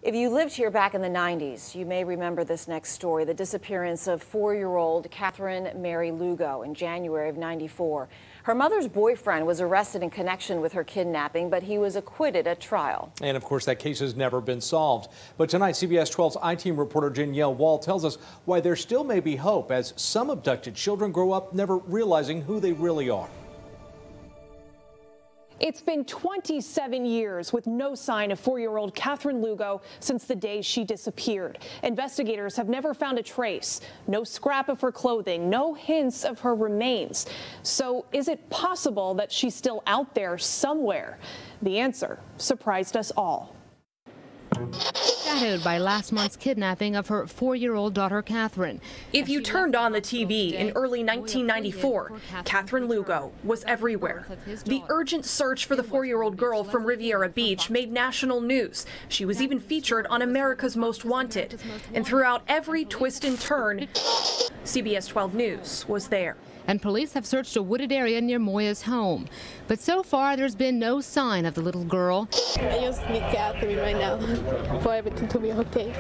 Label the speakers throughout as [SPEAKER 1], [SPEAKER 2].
[SPEAKER 1] If you lived here back in the 90s, you may remember this next story, the disappearance of 4-year-old Katheryne Lugo in January of '94. Her mother's boyfriend was arrested in connection with her kidnapping, but he was acquitted at trial.
[SPEAKER 2] And of course, that case has never been solved. But tonight, CBS 12's I-Team reporter Danielle Wall tells us why there still may be hope as some abducted children grow up never realizing who they really are.
[SPEAKER 3] It's been 27 years with no sign of 4-year-old Katheryne Lugo since the day she disappeared. Investigators have never found a trace, no scrap of her clothing, no hints of her remains. So is it possible that she's still out there somewhere? The answer surprised us all.
[SPEAKER 4] Shadowed by last month's kidnapping of her 4-year-old daughter, Katheryne.
[SPEAKER 3] If you turned on the TV in early 1994, Katheryne Lugo was everywhere. The urgent search for the 4-year-old girl from Riviera Beach made national news. She was even featured on America's Most Wanted. And throughout every twist and turn, CBS 12 News was there.
[SPEAKER 4] And police have searched a wooded area near Moya's home. But so far, there's been no sign of the little girl.
[SPEAKER 5] I just need Katheryne right now for everything to be okay.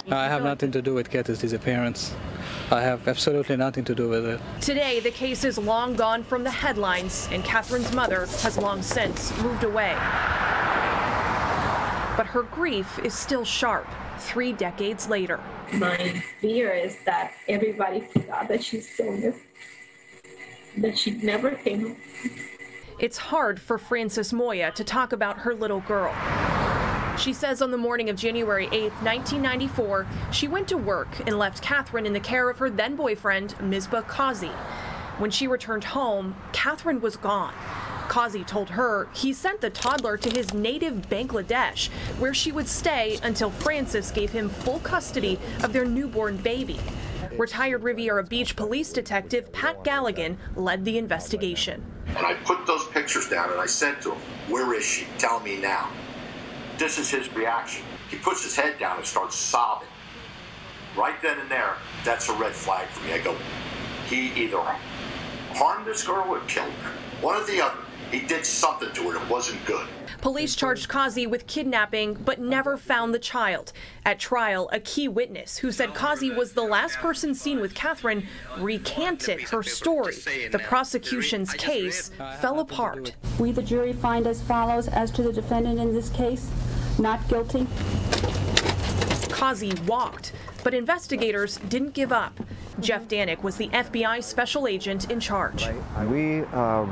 [SPEAKER 6] I have nothing to do with Kathy's disappearance. I have absolutely nothing to do with it.
[SPEAKER 3] Today, the case is long gone from the headlines, and Katheryne's mother has long since moved away. But her grief is still sharp 3 decades later.
[SPEAKER 5] My fear is that everybody forgot that she's still missing, that she never came home.
[SPEAKER 3] It's hard for Frances Moya to talk about her little girl. She says on the morning of January 8, 1994, she went to work and left Katheryne in the care of her then-boyfriend, Misbah Kazi. When she returned home, Katheryne was gone. Kazi told her he sent the toddler to his native Bangladesh, where she would stay until Frances gave him full custody of their newborn baby. Retired Riviera Beach police detective Pat Galligan led the investigation.
[SPEAKER 7] And I put those pictures down and I said to him, "Where is she? Tell me now." This is his reaction. He puts his head down and starts sobbing. Right then and there, that's a red flag for me. I go, he either harmed this girl or killed her. One or the other. He did something to her that wasn't good.
[SPEAKER 3] Police charged Kazi with kidnapping, but never found the child. At trial, a key witness who said Kazi was the last person seen with Katheryne recanted her story. The prosecution's case fell apart.
[SPEAKER 8] We, the jury, find as follows as to the defendant in this case: not guilty.
[SPEAKER 3] Kazi walked, but investigators didn't give up. Jeff Danik was the FBI special agent in charge.
[SPEAKER 9] We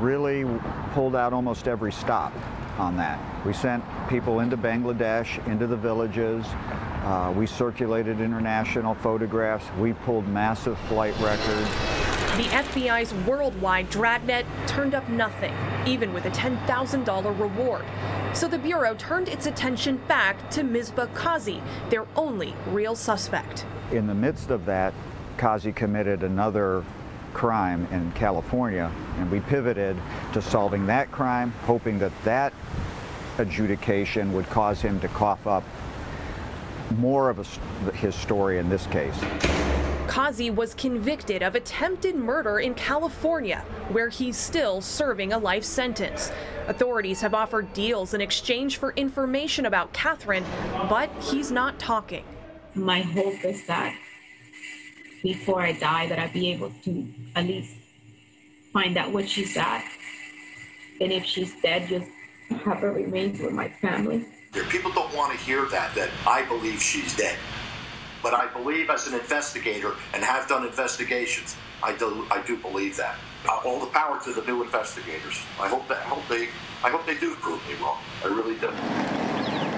[SPEAKER 9] really pulled out almost every stop on that. We sent people into Bangladesh, into the villages. We circulated international photographs. We pulled massive flight records.
[SPEAKER 3] The FBI's worldwide dragnet turned up nothing, even with a $10,000 reward. So the Bureau turned its attention back to Misbah Kazi, their only real suspect.
[SPEAKER 9] In the midst of that, Kazi committed another crime in California, and we pivoted to solving that crime, hoping that that adjudication would cause him to cough up more of his story in this case.
[SPEAKER 3] Kazi was convicted of attempted murder in California, where he's still serving a life sentence. Authorities have offered deals in exchange for information about Katheryne, but he's not talking.
[SPEAKER 5] My hope is that before I die, that I'd be able to at least find out where she's at. And if she's dead, just have her remains with my family.
[SPEAKER 7] People don't want to hear that I believe she's dead. But I believe as an investigator, and have done investigations, I do believe that. All the power to the new investigators. I hope they do prove me wrong. I really do.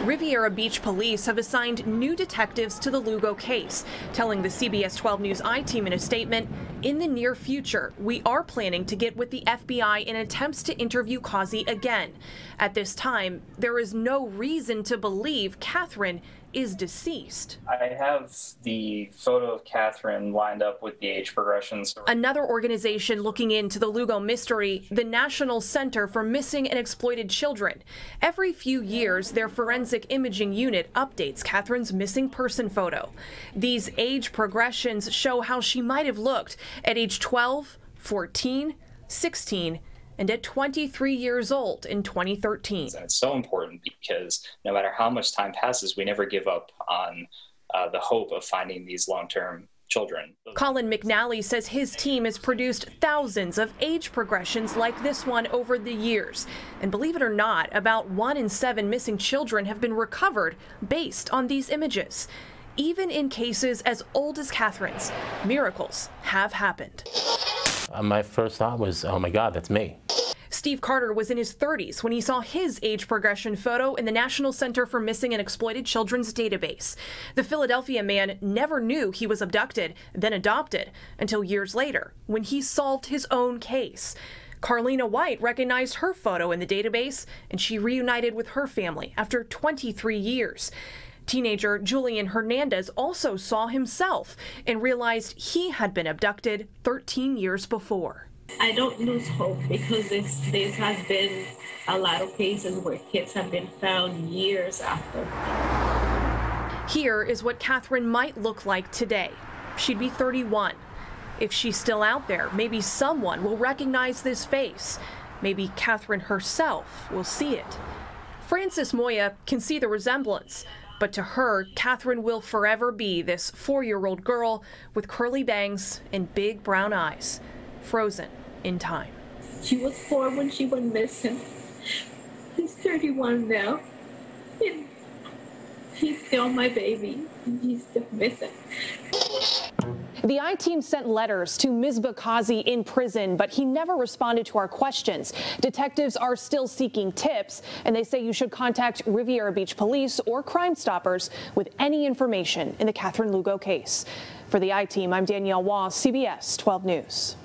[SPEAKER 3] Riviera Beach police have assigned new detectives to the Lugo case, telling the CBS 12 News I-Team in a statement, "In the near future, we are planning to get with the FBI in attempts to interview Kazi again. At this time, there is no reason to believe Katheryne is deceased."
[SPEAKER 10] I have the photo of Katheryne lined up with the age progressions.
[SPEAKER 3] Another organization looking into the Lugo mystery, the National Center for Missing and Exploited Children. Every few years, their forensic imaging unit updates Katheryne's missing person photo. These age progressions show how she might have looked at age 12, 14, 16, and at 23 years old in 2013.
[SPEAKER 10] And it's so important because no matter how much time passes, we never give up on the hope of finding these long-term children.
[SPEAKER 3] Colin McNally says his team has produced thousands of age progressions like this one over the years. And believe it or not, about 1 in 7 missing children have been recovered based on these images. Even in cases as old as Katheryne's, miracles have happened.
[SPEAKER 11] My first thought was, oh my God, that's me.
[SPEAKER 3] Steve Carter was in his 30s when he saw his age progression photo in the National Center for Missing and Exploited Children's database. The Philadelphia man never knew he was abducted, then adopted, until years later when he solved his own case. Carlina White recognized her photo in the database, and she reunited with her family after 23 years. Teenager Julian Hernandez also saw himself and realized he had been abducted 13 years before.
[SPEAKER 5] I don't lose hope because this has been a lot of cases where kids have been found years after.
[SPEAKER 3] Here is what Katheryne might look like today. She'd be 31. If she's still out there, maybe someone will recognize this face. Maybe Katheryne herself will see it. Frances Moya can see the resemblance, but to her, Katheryne will forever be this 4-year-old girl with curly bangs and big brown eyes, frozen in time.
[SPEAKER 5] She was 4 when she went missing. He's 31 now. And he's still my baby. He's still missing.
[SPEAKER 12] The I-team sent letters to Misbah Kazi in prison, but he never responded to our questions. Detectives are still seeking tips, and they say you should contact Riviera Beach Police or Crime Stoppers with any information in the Katheryne Lugo case. For the I-team, I'm Danielle Waugh, CBS 12 News.